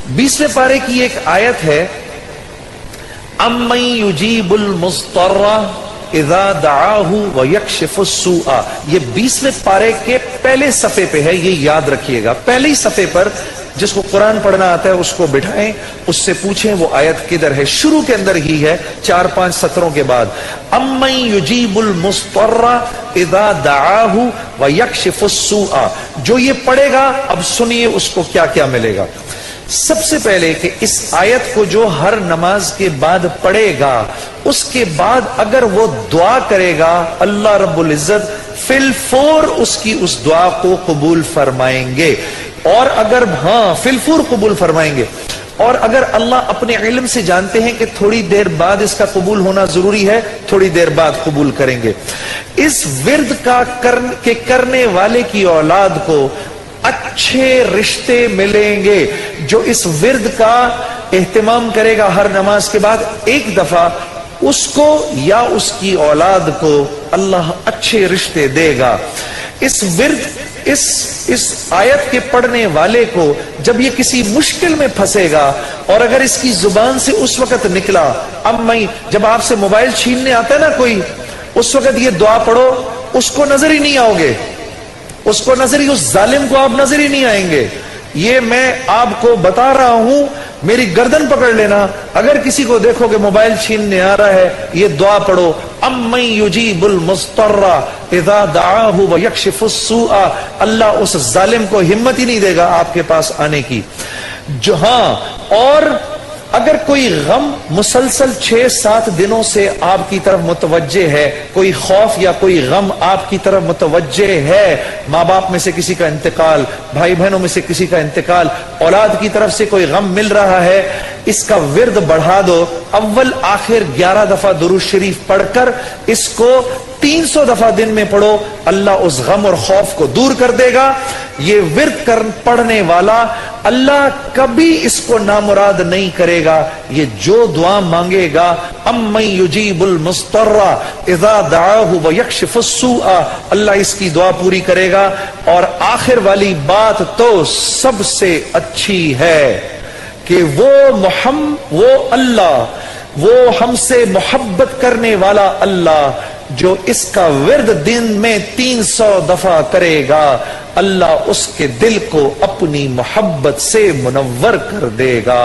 20वें पारे की एक आयत है, अम्मन युजीबुल मुस्तर्रा इज़ा दआहु व यक्शिफुस सूआ। ये 20वें पारे के पहले सफ़े पे है, ये याद रखिएगा। पहले ही सफ़े पर जिसको कुरान पढ़ना आता है उसको बिठाएं, उससे पूछें वो आयत किधर है। शुरू के अंदर ही है, 4-5 सत्रों के बाद। अम्मन युजीबुल मुस्तर्रा इज़ा दआहु व यक्शिफुस सूआ। जो ये पढ़ेगा, अब सुनिए उसको क्या क्या मिलेगा। सबसे पहले कि इस आयत को जो हर नमाज के बाद पढ़ेगा, उसके बाद अगर वो दुआ करेगा, अल्लाह रब्बुल इज्जत फिलफोर उसकी उस दुआ को कबूल फरमाएंगे। और अगर फिलफोर कबूल फरमाएंगे। और अगर अल्लाह अपने इल्म से जानते हैं कि थोड़ी देर बाद इसका कबूल होना जरूरी है, थोड़ी देर बाद कबूल करेंगे। इस विर्द का करने वाले की औलाद को अच्छे रिश्ते मिलेंगे। जो इस विर्द का एहतमाम करेगा हर नमाज के बाद एक दफा, उसको या उसकी औलाद को अल्लाह अच्छे रिश्ते देगा। इस विर्द इस आयत के पढ़ने वाले को जब ये किसी मुश्किल में फंसेगा, और अगर इसकी जुबान से उस वक्त निकला, अब मैं जब आपसे मोबाइल छीनने आता है ना कोई, उस वक्त ये दुआ पढ़ो, उसको नजर ही नहीं आओगे, उसको नजर ही, उस जालिम को आप नजर ही नहीं आएंगे। ये मैं आपको बता रहा हूं, मेरी गर्दन पकड़ लेना। अगर किसी को देखो कि मोबाइल छीनने आ रहा है, ये दुआ पढ़ो, अम्मन युजीबुल मुस्तर्रा इज़ा दआहु व यक्शिफुस सूआ। अल्लाह उस जालिम को हिम्मत ही नहीं देगा आपके पास आने की। जो और अगर कोई गम मुसलसल 6-7 दिनों से आपकी तरफ मुतवज्जे है, कोई खौफ या कोई गम आपकी तरफ मुतवज्जे है, माँ बाप में से किसी का इंतकाल, भाई बहनों में से किसी का इंतकाल, औलाद की तरफ से कोई गम मिल रहा है, इसका विर्द बढ़ा दो। अव्वल आखिर 11 दफा दुरूद शरीफ पढ़कर इसको 300 दफा दिन में पढ़ो, अल्लाह उस गम और खौफ को दूर कर देगा। ये विर्द पढ़ने वाला अल्लाह कभी इसको नामुराद नहीं करेगा। ये जो दुआ मांगेगा, अम्मन युजीबुल मुस्तर्रा इज़ा दआहु व यक्शिफुस सूआ, अल्लाह इसकी दुआ पूरी करेगा। और आखिर वाली बात तो सबसे अच्छी है कि वो अल्लाह, वो हमसे मोहब्बत करने वाला अल्लाह, जो इसका विर्द दिन में 300 दफा करेगा, अल्लाह उसके दिल को अपनी मोहब्बत से मुनव्वर कर देगा।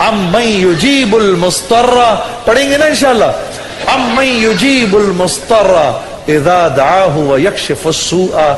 अम्मन युजीबुल मुस्तर्रा, पढ़ेंगे ना इंशाअल्लाह। अम्मन युजीबुल मुस्तर्रा इज़ा दआहु व यक्शिफुस सूआ।